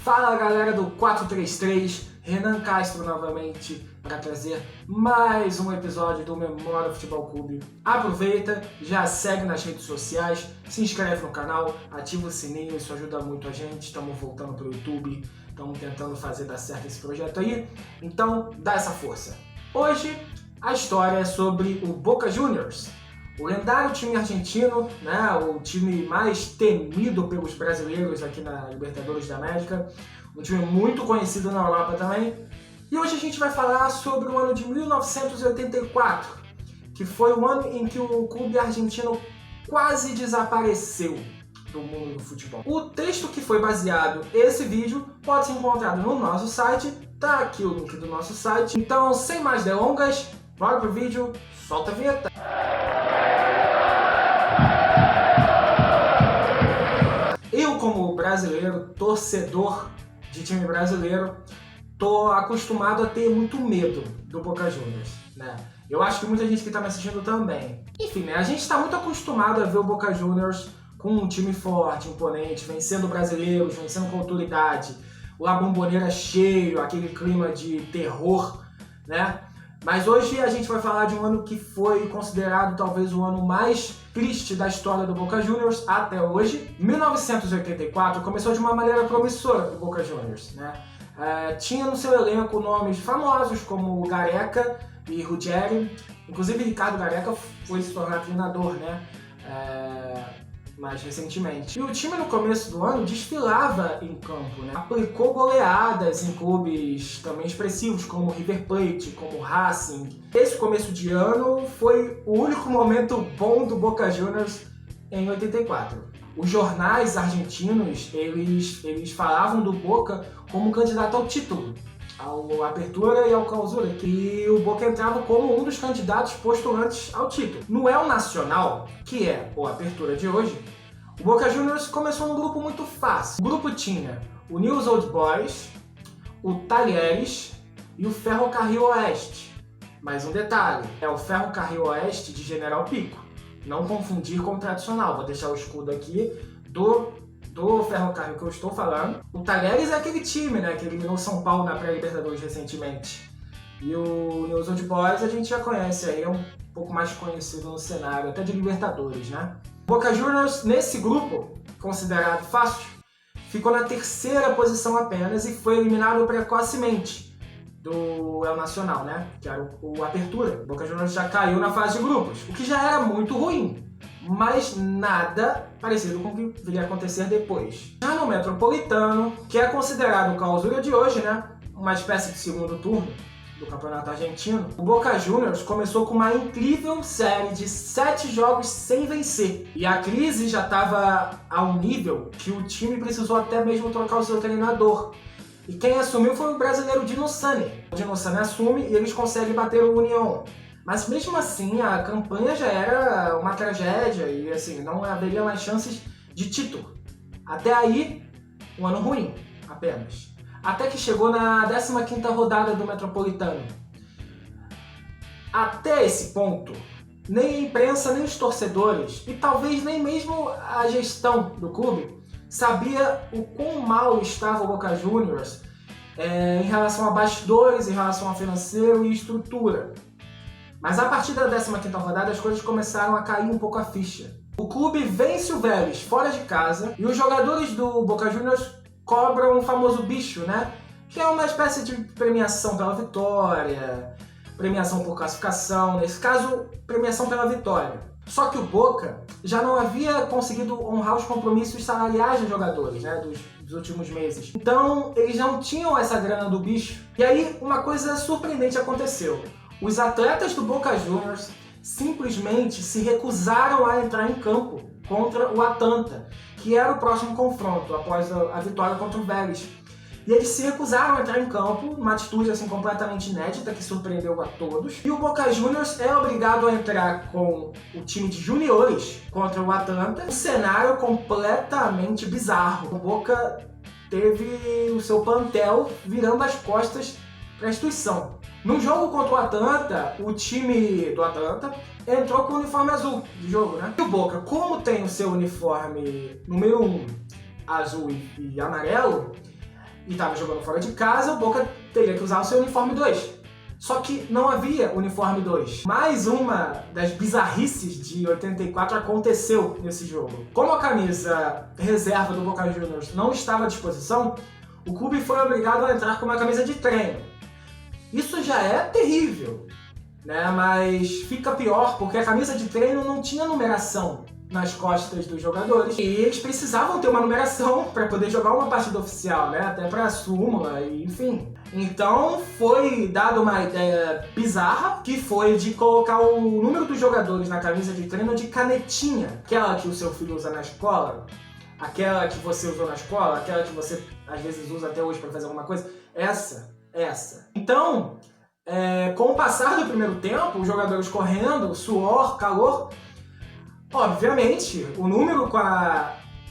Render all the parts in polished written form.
Fala galera do 433, Renan Castro novamente para trazer mais um episódio do Memória Futebol Clube. Aproveita, já segue nas redes sociais, se inscreve no canal, ativa o sininho, isso ajuda muito a gente. Estamos voltando para o YouTube, estamos tentando fazer dar certo esse projeto aí, então dá essa força. Hoje a história é sobre o Boca Juniors, o lendário time argentino, né, o time mais temido pelos brasileiros aqui na Libertadores da América, um time muito conhecido na Europa também. E hoje a gente vai falar sobre o ano de 1984, que foi o ano em que o clube argentino quase desapareceu do mundo do futebol. O texto que foi baseado esse vídeo pode ser encontrado no nosso site, tá aqui o link do nosso site. Então, sem mais delongas, bora pro vídeo, solta a vinheta! Eu, como brasileiro, torcedor de time brasileiro, tô acostumado a ter muito medo do Boca Juniors, né? Eu acho que muita gente que tá me assistindo também. Enfim, né? A gente tá muito acostumado a ver o Boca Juniors com um time forte, imponente, vencendo brasileiros, vencendo com autoridade, a Bombonera cheio, aquele clima de terror, né? Mas hoje a gente vai falar de um ano que foi considerado talvez o ano mais triste da história do Boca Juniors até hoje. 1984 começou de uma maneira promissora para o Boca Juniors, né? Tinha no seu elenco nomes famosos como Gareca e Ruggeri. Inclusive Ricardo Gareca foi se tornar treinador, né? Mais recentemente. E o time no começo do ano desfilava em campo, né? Aplicou goleadas em clubes também expressivos como River Plate, como Racing. Esse começo de ano foi o único momento bom do Boca Juniors em 84. Os jornais argentinos, eles falavam do Boca como candidato ao título, ao Apertura e ao Clausura, que o Boca entrava como um dos candidatos postulantes ao título. No El Nacional, que é o Apertura de hoje, o Boca Juniors começou num grupo muito fácil. O grupo tinha o Newell's Old Boys, o Talheres e o Ferrocarril Oeste. Mais um detalhe, é o Ferrocarril Oeste de General Pico. Não confundir com o tradicional, vou deixar o escudo aqui do Ferrocarril que eu estou falando. O Talheres é aquele time, né, que eliminou São Paulo na pré-Libertadores recentemente. E o Newell's Old Boys a gente já conhece aí, é um pouco mais conhecido no cenário, até de Libertadores, né? Boca Juniors, nesse grupo, considerado fácil, ficou na terceira posição apenas e foi eliminado precocemente do El Nacional, né? Que era o Apertura. Boca Juniors já caiu na fase de grupos, o que já era muito ruim, mas nada parecido com o que viria a acontecer depois. Já no Metropolitano, que é considerado o Clausura de hoje, né? Uma espécie de segundo turno do Campeonato Argentino, o Boca Juniors começou com uma incrível série de 7 jogos sem vencer. E a crise já estava a um nível que o time precisou até mesmo trocar o seu treinador. E quem assumiu foi o brasileiro Dino Sani. O Dino Sani assume e eles conseguem bater o União. Mas mesmo assim, a campanha já era uma tragédia e assim, não haveria mais chances de título. Até aí, um ano ruim, apenas. Até que chegou na 15ª rodada do Metropolitano. Até esse ponto, nem a imprensa, nem os torcedores, e talvez nem mesmo a gestão do clube, sabia o quão mal estava o Boca Juniors em relação a bastidores, em relação a financeiro e estrutura. Mas a partir da 15ª rodada as coisas começaram a cair um pouco a ficha. O clube vence o Vélez fora de casa e os jogadores do Boca Juniors cobram o famoso bicho, né? Que é uma espécie de premiação pela vitória, premiação por classificação, nesse caso, premiação pela vitória. Só que o Boca já não havia conseguido honrar os compromissos salariais dos jogadores, né, dos últimos meses. Então, eles não tinham essa grana do bicho. E aí, uma coisa surpreendente aconteceu. Os atletas do Boca Juniors simplesmente se recusaram a entrar em campo contra o Atlanta, que era o próximo confronto após a vitória contra o Vélez. E eles se recusaram a entrar em campo, uma atitude assim completamente inédita que surpreendeu a todos. E o Boca Juniors é obrigado a entrar com o time de juniores contra o Atlanta, um cenário completamente bizarro. O Boca teve o seu plantel virando as costas para a instituição. No jogo contra o Atlanta, o time do Atlanta entrou com o uniforme azul de jogo, né? E o Boca, como tem o seu uniforme número 1 azul e amarelo, e estava jogando fora de casa, o Boca teria que usar o seu uniforme 2. Só que não havia uniforme 2. Mais uma das bizarrices de 84 aconteceu nesse jogo. Como a camisa reserva do Boca Juniors não estava à disposição, o clube foi obrigado a entrar com uma camisa de treino. Isso já é terrível, né? Mas fica pior porque a camisa de treino não tinha numeração nas costas dos jogadores e eles precisavam ter uma numeração para poder jogar uma partida oficial, né? Até para a súmula, e enfim. Então foi dada uma ideia bizarra, que foi de colocar o número dos jogadores na camisa de treino de canetinha, aquela que o seu filho usa na escola, aquela que você usou na escola, aquela que você às vezes usa até hoje para fazer alguma coisa, essa. Então, com o passar do primeiro tempo, os jogadores correndo, suor, calor, obviamente, o número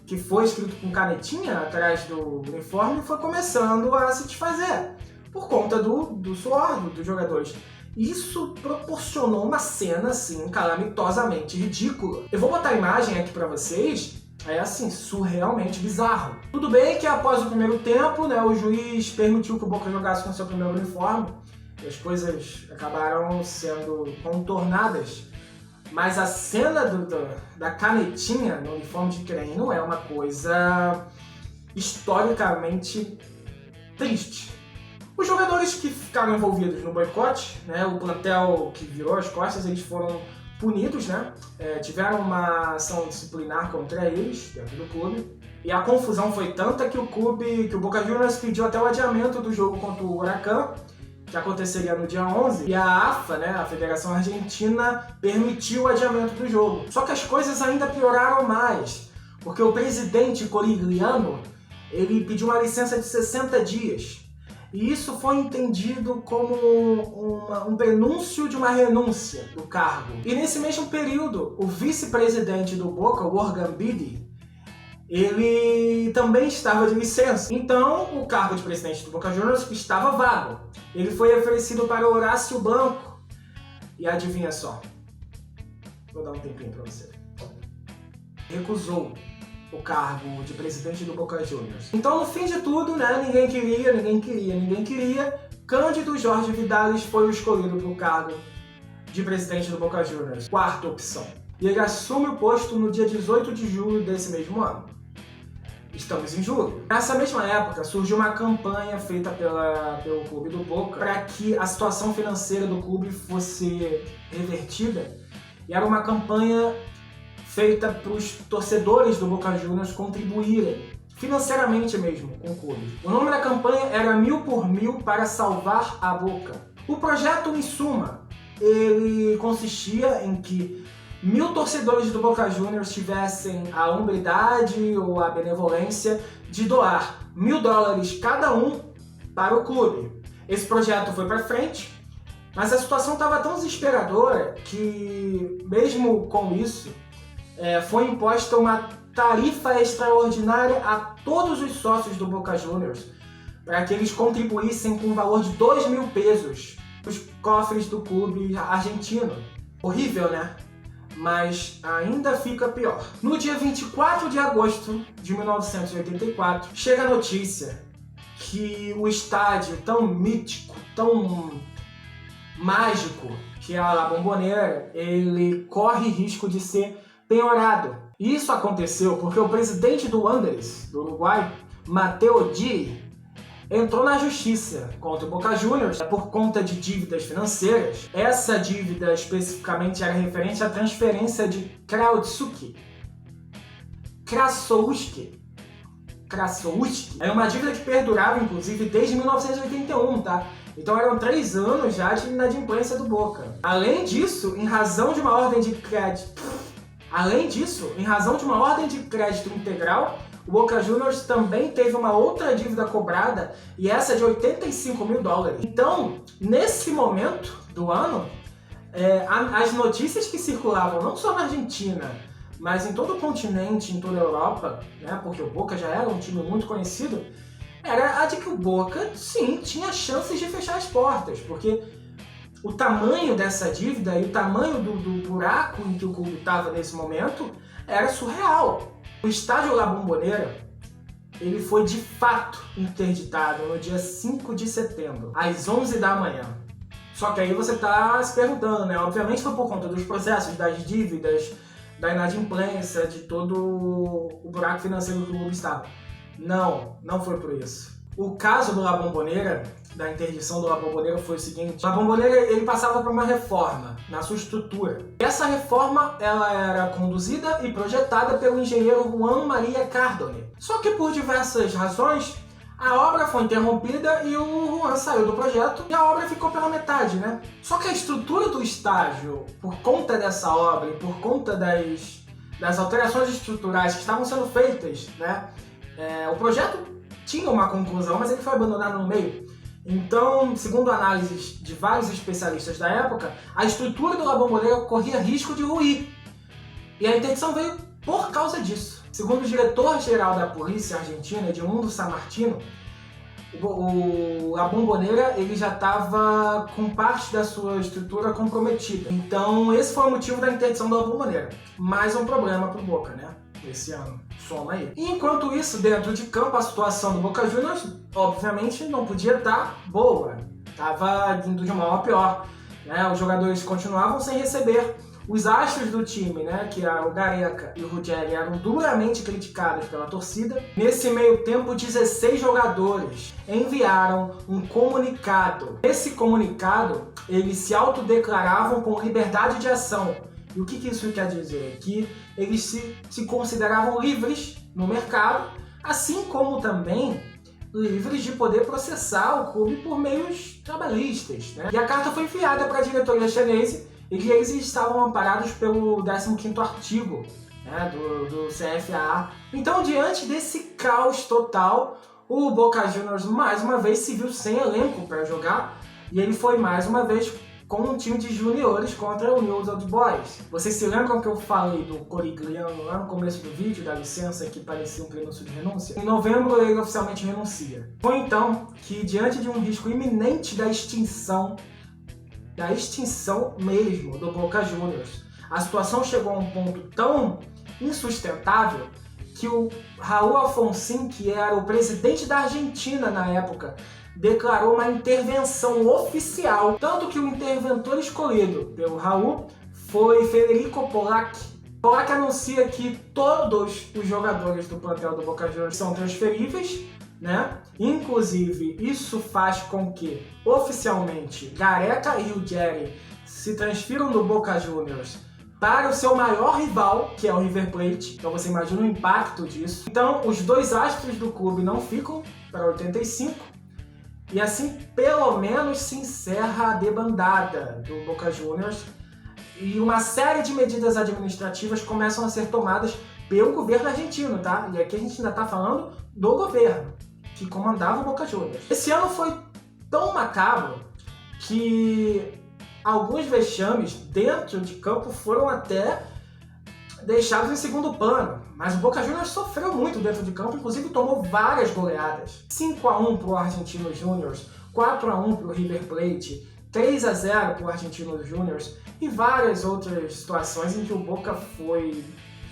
que foi escrito com canetinha atrás do uniforme foi começando a se desfazer por conta do suor dos jogadores. Isso proporcionou uma cena, assim, calamitosamente ridícula. Eu vou botar a imagem aqui pra vocês, é assim, surrealmente bizarro. Tudo bem que após o primeiro tempo, né, o juiz permitiu que o Boca jogasse com seu primeiro uniforme, e as coisas acabaram sendo contornadas. Mas a cena da canetinha no uniforme de treino é uma coisa historicamente triste. Os jogadores que ficaram envolvidos no boicote, né, o plantel que virou as costas, eles foram punidos, né? Tiveram uma ação disciplinar contra eles dentro do clube. E a confusão foi tanta que o Boca Juniors pediu até o adiamento do jogo contra o Huracan, que aconteceria no dia 11, e a AFA, né, a Federação Argentina, permitiu o adiamento do jogo. Só que as coisas ainda pioraram mais, porque o presidente Corigliano, ele pediu uma licença de 60 dias. E isso foi entendido como um prenúncio de uma renúncia do cargo. E nesse mesmo período, o vice-presidente do Boca, o Orgambide, ele também estava de licença. Então, o cargo de presidente do Boca Juniors estava vago. Ele foi oferecido para Horácio Blanco. E adivinha só? Vou dar um tempinho para você. Recusou o cargo de presidente do Boca Juniors. Então, no fim de tudo, né, ninguém queria. Cândido Jorge Vidales foi o escolhido para o cargo de presidente do Boca Juniors. Quarta opção. E ele assume o posto no dia 18 de julho desse mesmo ano. Estamos em julho. Nessa mesma época, surgiu uma campanha feita pelo clube do Boca para que a situação financeira do clube fosse revertida. E era uma campanha feita para os torcedores do Boca Juniors contribuírem, financeiramente mesmo, com o clube. O nome da campanha era 1000 por 1000 para salvar a Boca. O projeto, em suma, ele consistia em que 1000 torcedores do Boca Juniors tivessem a hombridade ou a benevolência de doar $1000 cada um para o clube. Esse projeto foi para frente, mas a situação estava tão desesperadora que, mesmo com isso, foi imposta uma tarifa extraordinária a todos os sócios do Boca Juniors para que eles contribuíssem com um valor de 2.000 pesos para os cofres do clube argentino. Horrível, né? Mas ainda fica pior. No dia 24 de agosto de 1984, chega a notícia que o estádio tão mítico, tão mágico, que é a La Bombonera, ele corre risco de ser penhorado. E isso aconteceu porque o presidente do Wanderers, do Uruguai, Matteo Di, entrou na justiça contra o Boca Juniors por conta de dívidas financeiras. Essa dívida especificamente era referente à transferência de Krasowski. É uma dívida que perdurava, inclusive, desde 1981, tá? Então eram 3 anos já de inadimplência do Boca. Além disso, em razão de uma ordem de crédito integral, o Boca Juniors também teve uma outra dívida cobrada, e essa de $85.000. Então, nesse momento do ano, as notícias que circulavam não só na Argentina, mas em todo o continente, em toda a Europa, né, porque o Boca já era um time muito conhecido, era a de que o Boca, sim, tinha chances de fechar as portas, porque o tamanho dessa dívida e o tamanho do buraco em que o clube estava nesse momento era surreal. O estádio La Bombonera ele foi de fato interditado no dia 5 de setembro, às 11 da manhã. Só que aí você está se perguntando, né? Obviamente foi por conta dos processos, das dívidas, da inadimplência, de todo o buraco financeiro que o clube estava. Não foi por isso. O caso do La Bombonera, da interdição do La Bombonera, foi o seguinte: La Bombonera, ele passava por uma reforma na sua estrutura. Essa reforma ela era conduzida e projetada pelo engenheiro Juan Maria Cardone. Só que por diversas razões, a obra foi interrompida e o Juan saiu do projeto e a obra ficou pela metade, né? Só que a estrutura do estádio, por conta dessa obra e por conta das alterações estruturais que estavam sendo feitas, né? O projeto tinha uma conclusão, mas ele foi abandonado no meio. Então, segundo análises de vários especialistas da época, a estrutura do La Bombonera corria risco de ruir. E a interdição veio por causa disso. Segundo o diretor-geral da polícia argentina, Edmundo Sammartino, o La Bombonera ele já estava com parte da sua estrutura comprometida. Então, esse foi o motivo da interdição da La Bombonera. Mais um problema para o Boca, né? Esse ano. Soma aí. E enquanto isso, dentro de campo, a situação do Boca Juniors, obviamente, não podia estar boa. Estava indo de mal a pior. Né? Os jogadores continuavam sem receber. Os astros do time, né, que eram o Gareca e o Ruggeri, eram duramente criticados pela torcida. Nesse meio tempo, 16 jogadores enviaram um comunicado. Esse comunicado, eles se autodeclaravam com liberdade de ação. E o que isso quer dizer? Que eles se consideravam livres no mercado, assim como também livres de poder processar o clube por meios trabalhistas. Né? E a carta foi enviada para a diretoria chinesa e que eles estavam amparados pelo 15º artigo, né, do CFA. Então, diante desse caos total, o Boca Juniors mais uma vez se viu sem elenco para jogar e ele foi mais uma vez com um time de juniores contra o Newell's Old Boys. Vocês se lembram que eu falei do Corigliano lá no começo do vídeo, da licença que parecia um prenúncio de renúncia? Em novembro ele oficialmente renuncia. Foi então que, diante de um risco iminente da extinção mesmo do Boca Juniors, a situação chegou a um ponto tão insustentável que o Raul Alfonsín, que era o presidente da Argentina na época, declarou uma intervenção oficial, tanto que o interventor escolhido pelo Raul foi Federico Polak. Polak anuncia que todos os jogadores do plantel do Boca Juniors são transferíveis, né? Inclusive, isso faz com que, oficialmente, Gareca e Ruggeri se transfiram do Boca Juniors para o seu maior rival, que é o River Plate. Então você imagina o impacto disso. Então, os dois astros do clube não ficam para 85, e assim, pelo menos, se encerra a debandada do Boca Juniors e uma série de medidas administrativas começam a ser tomadas pelo governo argentino, tá? E aqui a gente ainda tá falando do governo que comandava o Boca Juniors. Esse ano foi tão macabro que alguns vexames dentro de campo foram até deixados em segundo plano, mas o Boca Juniors sofreu muito dentro de campo, inclusive tomou várias goleadas. 5-1 para o Argentinos Juniors, 4-1 para o River Plate, 3-0 para o Argentinos Juniors e várias outras situações em que o Boca foi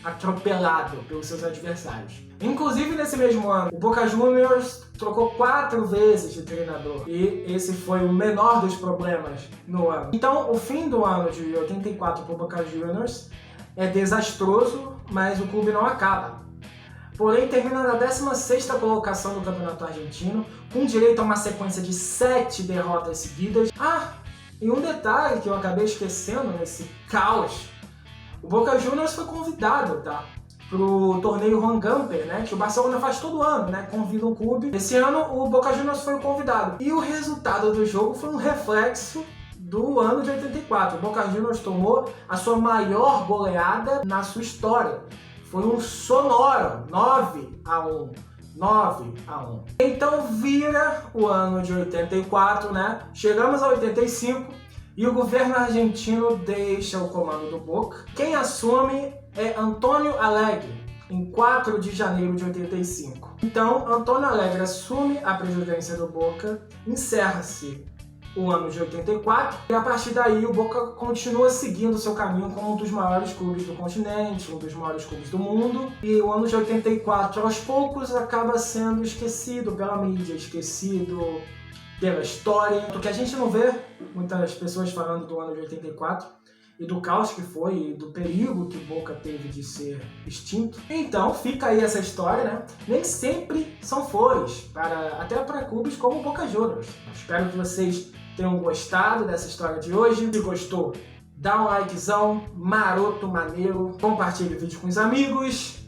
atropelado pelos seus adversários. Inclusive, nesse mesmo ano, o Boca Juniors trocou 4 vezes de treinador e esse foi o menor dos problemas no ano. Então, o fim do ano de 84 para o Boca Juniors é desastroso, mas o clube não acaba. Porém, termina na 16ª colocação do Campeonato Argentino, com direito a uma sequência de 7 derrotas seguidas. E um detalhe que eu acabei esquecendo nesse caos: o Boca Juniors foi convidado, tá, pro torneio Juan Gamper, né, que o Barcelona faz todo ano, né, convida um clube. Esse ano o Boca Juniors foi convidado. E o resultado do jogo foi um reflexo do ano de 84. O Boca Juniors tomou a sua maior goleada na sua história. Foi um sonoro 9-1. 9-1. Então vira o ano de 84, né? Chegamos a 85 e o governo argentino deixa o comando do Boca. Quem assume é Antônio Alegre, em 4 de janeiro de 85. Então, Antônio Alegre assume a presidência do Boca, encerra-se o ano de 84, e a partir daí o Boca continua seguindo seu caminho como um dos maiores clubes do continente, um dos maiores clubes do mundo, e o ano de 84 aos poucos acaba sendo esquecido pela mídia, esquecido pela história, porque a gente não vê muitas pessoas falando do ano de 84 e do caos que foi e do perigo que o Boca teve de ser extinto. Então fica aí essa história, né? Nem sempre são flores, até para clubes como o Boca Juniors. Espero que vocês tenham gostado dessa história de hoje. Se gostou, dá um likezão, maroto, maneiro, compartilhe o vídeo com os amigos,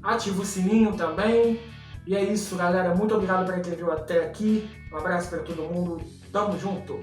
ativa o sininho também. E é isso, galera. Muito obrigado para quem viu até aqui. Um abraço para todo mundo. Tamo junto!